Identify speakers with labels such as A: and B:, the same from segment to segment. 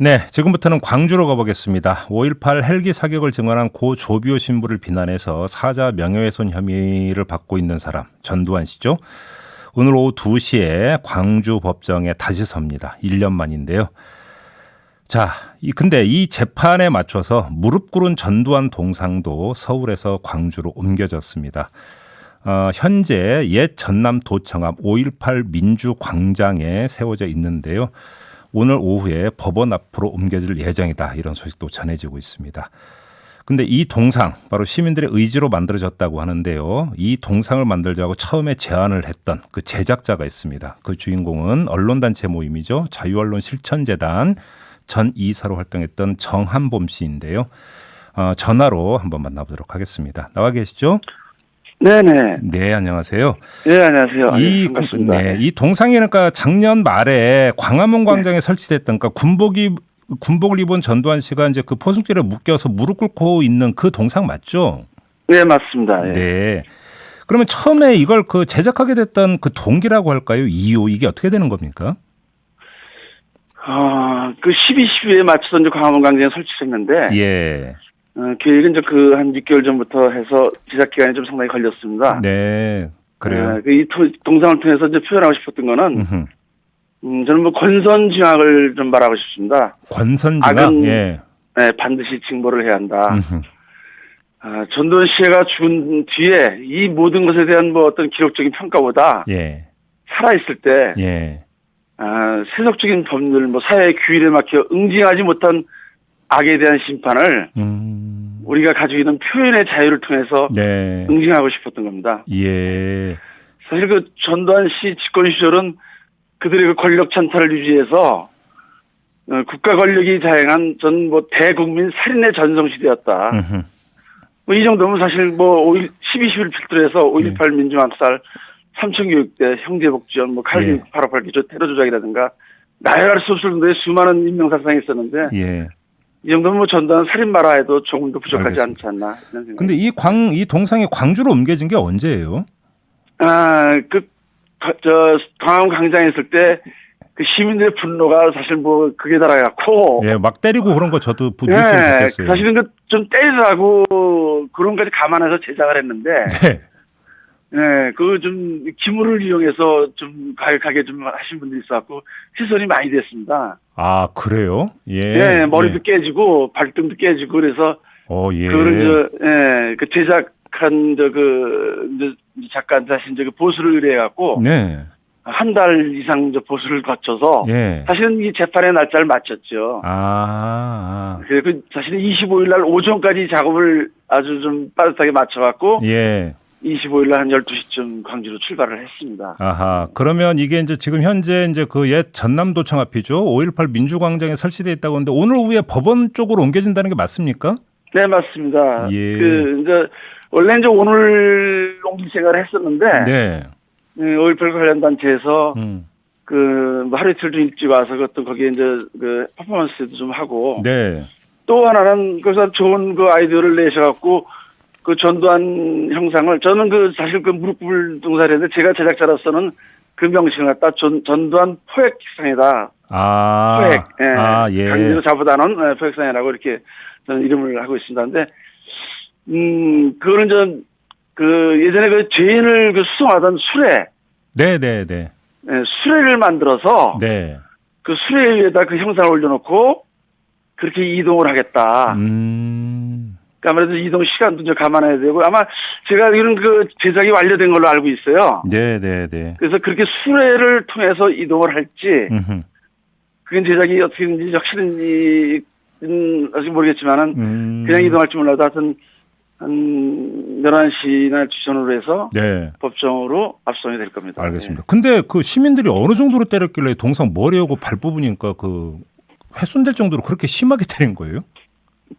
A: 네, 지금부터는 광주로 가보겠습니다. 5.18 헬기 사격을 증언한 고 조비오 신부를 비난해서 사자 명예훼손 혐의를 받고 있는 사람 전두환 씨죠. 오늘 오후 2시에 광주 법정에 다시 섭니다. 1년 만인데요. 자, 근데 이 재판에 맞춰서 무릎 꿇은 전두환 동상도 서울에서 광주로 옮겨졌습니다. 현재 옛 전남도청 앞 5.18 민주광장에 세워져 있는데요. 오늘 오후에 법원 앞으로 옮겨질 예정이다. 이런 소식도 전해지고 있습니다. 근데 이 동상 바로 시민들의 의지로 만들어졌다고 하는데요. 이 동상을 만들자고 처음에 제안을 했던 그 제작자가 있습니다. 그 주인공은 언론단체 모임이죠. 자유언론실천재단 전 이사로 활동했던 정한범 씨인데요. 전화로 한번 만나보도록 하겠습니다. 나와 계시죠?
B: 네네.
A: 네, 안녕하세요.
B: 네, 안녕하세요. 반갑습니다.
A: 네, 이 동상이 그러니까 작년 말에 광화문 광장에 설치됐던 그러니까 군복을 입은 전두환 씨가 이제 그 포승줄에 묶여서 무릎 꿇고 있는 그 동상 맞죠?
B: 네, 맞습니다. 예.
A: 네. 그러면 처음에 이걸 그 제작하게 됐던 그 동기라고 할까요? 이유 이게 어떻게 되는 겁니까?
B: 그 12.12에 맞춰서 이제 광화문 광장에 설치했는데,
A: 예.
B: 계획은 이제 한 6개월 전부터 해서 제작 기간이 좀 상당히 걸렸습니다.
A: 네. 그래요.
B: 이 동상을 통해서 이제 표현하고 싶었던 거는, 저는 뭐 권선징악을 좀 말하고 싶습니다.
A: 권선징악?
B: 악은
A: 예.
B: 네, 반드시 징벌을 해야 한다. 전두환 씨가 죽은 뒤에 이 모든 것에 대한 뭐 어떤 기록적인 평가보다,
A: 예.
B: 살아있을 때,
A: 예.
B: 세속적인 법률, 뭐 사회의 규율에 막혀 응징하지 못한 악에 대한 심판을 우리가 가지고 있는 표현의 자유를 통해서
A: 네.
B: 응징하고 싶었던 겁니다.
A: 예.
B: 사실 그 전두환 씨 집권 시절은 그들의 그 권력 찬탈을 유지해서 국가 권력이 자행한 전 뭐 대국민 살인의 전성시대였다. 뭐 이 정도면 사실 뭐 12.11 필두로 해서 5.18 민주학살, 삼천교육대, 형제복지원, 뭐 칼빈 8.58 테러 조작이라든가 나열할 수 없을 정도의 수많은 인명사상이 있었는데
A: 예.
B: 이 정도면 뭐 전두환 살인마라 해도 조금도 부족하지
A: 알겠습니다.
B: 않지 않나 이런 생각.
A: 근데 이 동상이 광주로 옮겨진 게 언제예요?
B: 광화문 광장에 있을 때 그 시민들의 분노가 사실 뭐 극에 달아갖고.
A: 예, 막 때리고 그런 거 저도 뉴스에 봤어요.
B: 사실은 그 좀 때리라고 그런 것까지 감안해서 제작을 했는데.
A: 네.
B: 네, 그 좀 기물을 이용해서 좀 가격하게 좀 하신 분들이 있어갖고 훼손이 많이 됐습니다.
A: 아, 그래요? 예.
B: 네, 머리도 깨지고 발등도 깨지고 그래서.
A: 예.
B: 그거를 그 제작한 작가한테 다시 그 보수를 의뢰해갖고.
A: 네.
B: 한 달 이상 보수를 거쳐서.
A: 예.
B: 사실은 이 재판의 날짜를 맞췄죠. 그래서 사실은 25일 날 오전까지 작업을 아주 좀 빠듯하게 맞춰갖고.
A: 예.
B: 25일 날 한 12시쯤 광주로 출발을 했습니다.
A: 아하. 그러면 이게 이제 지금 현재 이제 그 옛 전남도청 앞이죠. 5.18 민주광장에 설치되어 있다고 하는데 오늘 오후에 법원 쪽으로 옮겨진다는 게 맞습니까?
B: 네, 맞습니다.
A: 예.
B: 원래 이제 오늘 옮길 생각을 했었는데.
A: 네.
B: 5.18 관련 단체에서 뭐 하루 이틀 좀 일찍 와서 그것도 거기에 이제 그 퍼포먼스도 좀 하고.
A: 네.
B: 또 하나는 그래서 좋은 그 아이디어를 내셔갖고 그 전두환 형상을 저는 사실 무릎 꿇을 동상인데 제가 제작자로서는 그 명칭을 갖다 전두환 포획상이다. 포획. 예. 강제로 잡아다는 포획상이라고 이렇게 저는 이름을 하고 있습니다. 근데 그거는 예전에 죄인을 수송하던 수레.
A: 네네네.
B: 수레를 만들어서.
A: 네.
B: 그 수레 위에다 그 형상을 올려놓고 그렇게 이동을 하겠다. 그러니까 아무래도 이동 시간도 좀 감안해야 되고 아마 제가 이런 제작이 완료된 걸로 알고 있어요.
A: 네네네.
B: 그래서 그렇게 수레를 통해서 이동을 할지. 그게 제작이 어떻게 되는지 확실한지 아직 모르겠지만은 그냥 이동할지 몰라도 하여튼 한 11시나 지선으로 해서 법정으로 압송이 될 겁니다.
A: 알겠습니다. 근데 그 시민들이 어느 정도로 때렸길래 동상 머리하고 발 부분이니까 훼손될 정도로 그렇게 심하게 때린 거예요?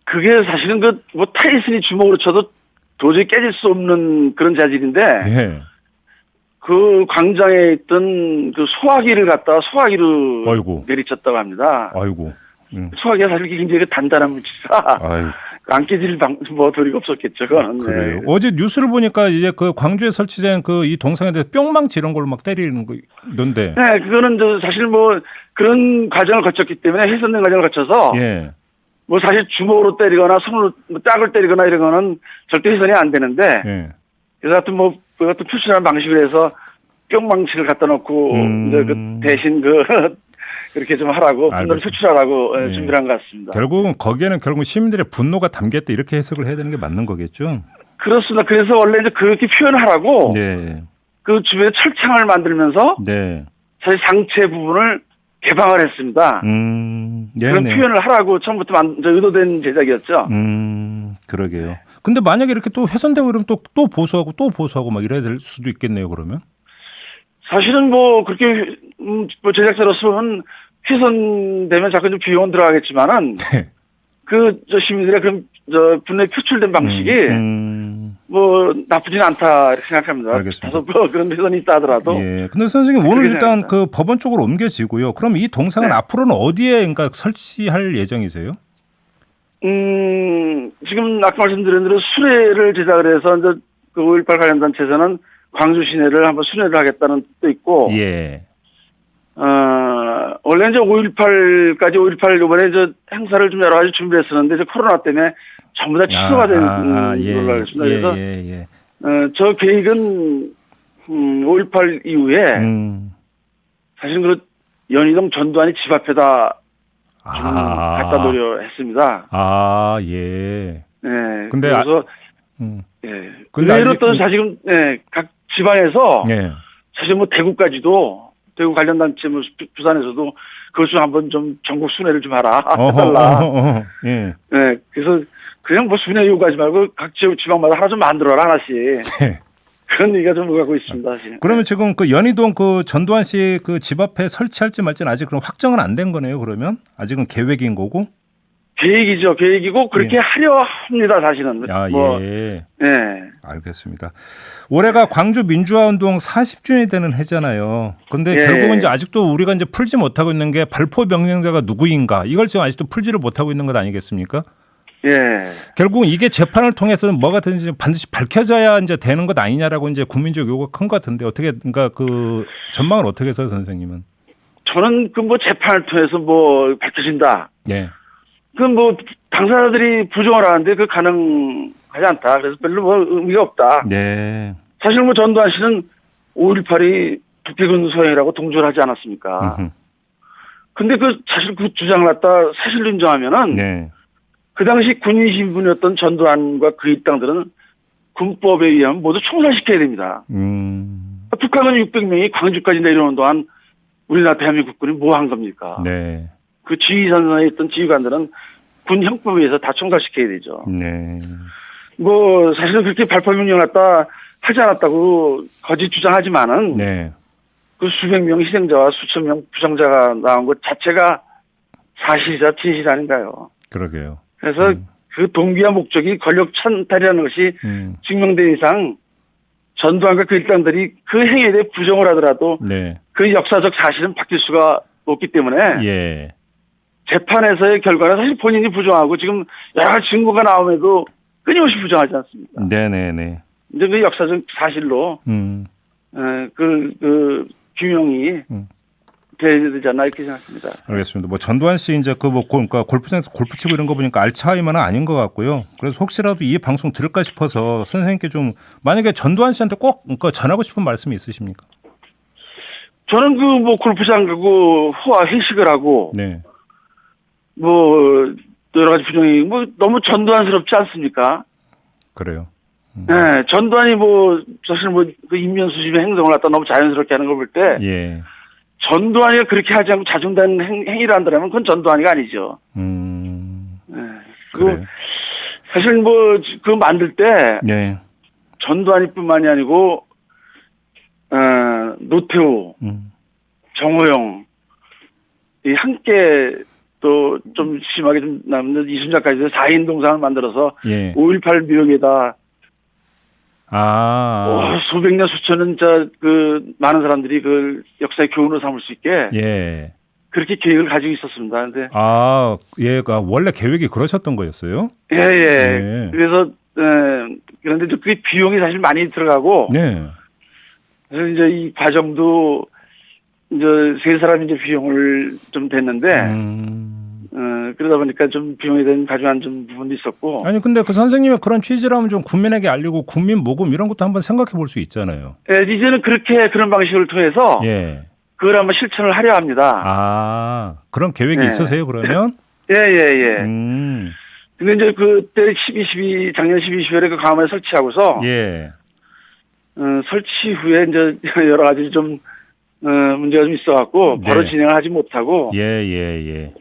B: 그게 사실은 뭐 타이슨이 주먹으로 쳐도 도저히 깨질 수 없는 그런 자질인데.
A: 예.
B: 그 광장에 있던 소화기를 갖다가 소화기로
A: 아이고.
B: 내리쳤다고 합니다.
A: 아이고.
B: 소화기가 사실 굉장히 단단한 물질이라. 안 깨질 뭐 도리가 없었겠죠. 그거는.
A: 그래요.
B: 네.
A: 어제 뉴스를 보니까 이제 그 광주에 설치된 그 이 동상에 대해서 뿅망치 이런 걸로 막 때리는 거 있던데.
B: 네, 그거는 사실 뭐 그런 과정을 거쳤기 때문에 훼손된 과정을 거쳐서
A: 예.
B: 뭐 사실 주먹으로 때리거나 손으로 뭐 짝을 때리거나 이런 거는 절대 훼손이 안 되는데
A: 예.
B: 그래서 하여튼 뭐 그것도 표출하는 방식으로 해서 뿅망치를 갖다 놓고 이제 그 대신 그렇게 좀 하라고 분노를
A: 알겠습니다.
B: 표출하라고
A: 예.
B: 준비를 한 것 같습니다.
A: 결국은 거기에는 결국 시민들의 분노가 담겼다 이렇게 해석을 해야 되는 게 맞는 거겠죠.
B: 그렇습니다. 그래서 원래 이제 그렇게 표현하라고
A: 네.
B: 그 주변에 철창을 만들면서
A: 네.
B: 사실 상체 부분을 개방을 했습니다. 그런
A: 네네.
B: 표현을 하라고 처음부터 의도된 제작이었죠.
A: 그러게요. 근데 만약에 이렇게 또 훼손되고 그러면 또 보수하고 막 이래야 될 수도 있겠네요, 그러면.
B: 사실은 뭐 그렇게 뭐 제작자로서는 훼손되면 자꾸 좀 비용은 들어가겠지만은
A: 네.
B: 저 시민들의 분노에 표출된 방식이 뭐 나쁘진 않다 이렇게 생각합니다.
A: 알겠습니다.
B: 다소 뭐 그런 훼손이 있다 하더라도.
A: 예. 근데 선생님 오늘
B: 그렇게
A: 일단
B: 생각합니다.
A: 그 법원 쪽으로 옮겨지고요. 그럼 이 동상은
B: 네.
A: 앞으로는 어디에 그러니까 설치할 예정이세요?
B: 지금 아까 말씀드린 대로 수레를 제작을 해서 이제 그 5.18 관련 단체에서는 광주 시내를 한번 순회를 하겠다는 뜻도 있고,
A: 예.
B: 원래 이제 5.18 요번에 행사를 좀 여러 가지 준비를 했었는데, 이제 코로나 때문에 전부 다 취소가 된 걸로 알고 있습니다. 그래서,
A: 예.
B: 저 계획은, 5.18 이후에, 사실 연희동 전두환이 집 앞에다 갖다 놓으려 했습니다.
A: 예.
B: 네.
A: 근데
B: 그래서, 예.
A: 근데
B: 의외로
A: 아직
B: 또 사실은, 각 지방에서,
A: 예.
B: 사실 뭐 대구 관련 단체 뭐 부산에서도 그것 좀 한번 좀 전국 순회를 좀 하라 해달라.
A: 예.
B: 네, 그래서 그냥 뭐 순회 요구하지 말고 각 지방마다 하나 좀 만들어라 하나씩.
A: 네.
B: 그런 얘기가 좀 오가고 있습니다. 사실.
A: 그러면 지금 그 연희동 그 전두환 씨 그 집 앞에 설치할지 말지는 아직 그럼 확정은 안 된 거네요. 그러면 아직은 계획인 거고.
B: 계획이고 그렇게 하려 합니다. 사실은.
A: 예.
B: 네.
A: 알겠습니다. 올해가 광주 민주화운동 40주년이 되는 해잖아요. 근데
B: 예.
A: 결국은 이제 아직도 우리가 이제 풀지 못하고 있는 게 발포 명령자가 누구인가 이걸 지금 아직도 풀지를 못하고 있는 것 아니겠습니까?
B: 예.
A: 결국은 이게 재판을 통해서는 뭐가 되는지 반드시 밝혀져야 이제 되는 것 아니냐라고 이제 국민적 요구가 큰 것 같은데 어떻게 그러니까 그 전망을 어떻게 해서요, 선생님은?
B: 저는 그 뭐 재판을 통해서 뭐 밝혀진다.
A: 예.
B: 그 뭐 당사자들이 부정을 하는데 그 가능하지 않다. 그래서 별로 뭐 의미가 없다.
A: 네.
B: 사실 뭐 전두환 씨는 5.18이 북해군 소행이라고 동조를 하지 않았습니까? 근데 사실 그 주장을 갖다 사실로 인정하면은
A: 네.
B: 그 당시 군인 신분이었던 전두환과 그 일당들은 군법에 의하면 모두 총살시켜야 됩니다. 북한은 600명이 광주까지 내려오는 동안 우리나라 대한민국 국군이 뭐 한 겁니까?
A: 네.
B: 그 지휘선에 있던 지휘관들은 군 형법에 의해서 다 총살시켜야 되죠.
A: 네.
B: 뭐 사실은 그렇게 발포 명령을 갖다 하지 않았다고 거짓 주장하지만은
A: 네.
B: 그 수백 명 희생자와 수천 명 부상자가 나온 것 자체가 사실이자 진실 아닌가요?
A: 그러게요.
B: 그래서 그 동기와 목적이 권력 찬탈이라는 것이 증명된 이상 전두환과 그 일당들이 그 행위에 대해 부정을 하더라도
A: 네.
B: 그 역사적 사실은 바뀔 수가 없기 때문에
A: 예.
B: 재판에서의 결과는 사실 본인이 부정하고 지금 여러 가지 증거가 나옴에도 끊임없이 부정하지 않습니까?
A: 네네네.
B: 이제 그 역사적 사실로 그 규명이 돼야 되지 않나 이렇게 생각합니다.
A: 알겠습니다. 뭐 전두환 씨 이제 그러니까 골프장에서 골프 치고 이런 거 보니까 알츠하이머는 아닌 것 같고요. 그래서 혹시라도 이 방송 들을까 싶어서 선생님께 좀 만약에 전두환 씨한테 꼭 그러니까 전하고 싶은 말씀이 있으십니까?
B: 저는 뭐 골프장 가고 호화 회식을 하고
A: 네.
B: 뭐 여러 가지 부정이 뭐 너무 전두환스럽지 않습니까?
A: 그래요.
B: 네, 전두환이 뭐 사실 뭐 그 인면수심의 행동을 갖다 너무 자연스럽게 하는 걸 볼 때
A: 예.
B: 전두환이가 그렇게 하지 않고 자중된 행위를 한다면 그건 전두환이가 아니죠. 네. 그리고 사실 뭐 그 만들 때
A: 네.
B: 전두환이뿐만이 아니고 노태우, 정호영 이 함께 또 좀 심하게 좀 남는 이순자까지 4인 동상을 만들어서
A: 예.
B: 5.18 묘역에다 수백 년 수천 년 그 많은 사람들이 그 역사의 교훈을 삼을 수 있게
A: 예.
B: 그렇게 계획을 가지고 있었습니다. 근데
A: 아, 얘가 원래 계획이 그러셨던 거였어요?
B: 예.
A: 네.
B: 그래서 그런데 또 그게 비용이 사실 많이 들어가고
A: 네.
B: 그래서 이제 이 과정도 이제 세 사람이 이제 비용을 좀 됐는데 그러다 보니까 좀 비용에 대한 가중한 좀 부분도 있었고.
A: 아니 근데 그 선생님의 그런 취지라면 좀 국민에게 알리고 국민 모금 이런 것도 한번 생각해 볼 수 있잖아요.
B: 예, 이제는 그런 방식을 통해서
A: 예.
B: 그걸 한번 실천을 하려 합니다.
A: 아, 그런 계획이
B: 네.
A: 있으세요, 그러면?
B: 예. 근데 이제 그때 작년 12월 그 광화문에 설치하고서
A: 예.
B: 설치 후에 이제 여러 가지 좀 문제가 좀 있어갖고 바로
A: 네.
B: 진행을 하지 못하고
A: 예.
B: 이제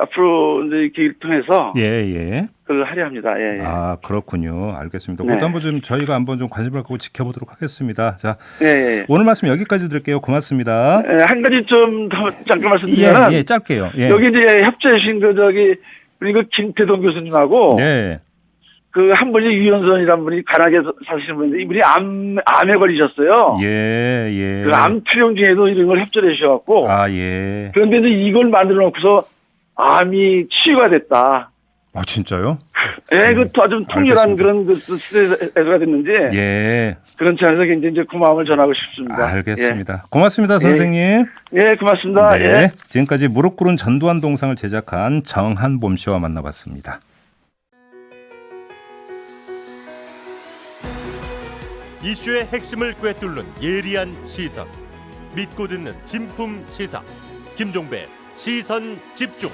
B: 앞으로 이제 계획을 통해서
A: 예.
B: 그걸 하려 합니다. 예.
A: 아, 그렇군요. 알겠습니다.
B: 네.
A: 그것도 한번 좀 저희가 한번 좀 관심을 갖고 지켜보도록 하겠습니다. 자,
B: 예.
A: 오늘 말씀 여기까지 드릴게요. 고맙습니다.
B: 한 가지 좀 더 잠깐 말씀드리면
A: 예, 짧게요. 예.
B: 여기 이제 협조해 주신 우리 김태동 교수님하고
A: 네.
B: 그 한 분이 유현선이라는 분이 가락에 사시는 분인데 이분이 암에 걸리셨어요.
A: 예.
B: 그 암 투영 중에도 이런 걸 협조해 주셔갖고
A: 아, 예.
B: 그런데 이제 이걸 만들어 놓고서 암이 치유가 됐다.
A: 아, 진짜요?
B: 예, 그 좀 통렬한
A: 알겠습니다.
B: 그런 그 스트레스가 됐는지
A: 예.
B: 그런 차에서 굉장히 이제 고마움을 전하고 싶습니다.
A: 알겠습니다. 고맙습니다, 선생님.
B: 예, 고맙습니다.
A: 네.
B: 예.
A: 지금까지 무릎 꿇은 전두환 동상을 제작한 정한봄 씨와 만나봤습니다.
C: 이슈의 핵심을 꿰뚫는 예리한 시선, 믿고 듣는 진품 시사 김종배 시선 집중.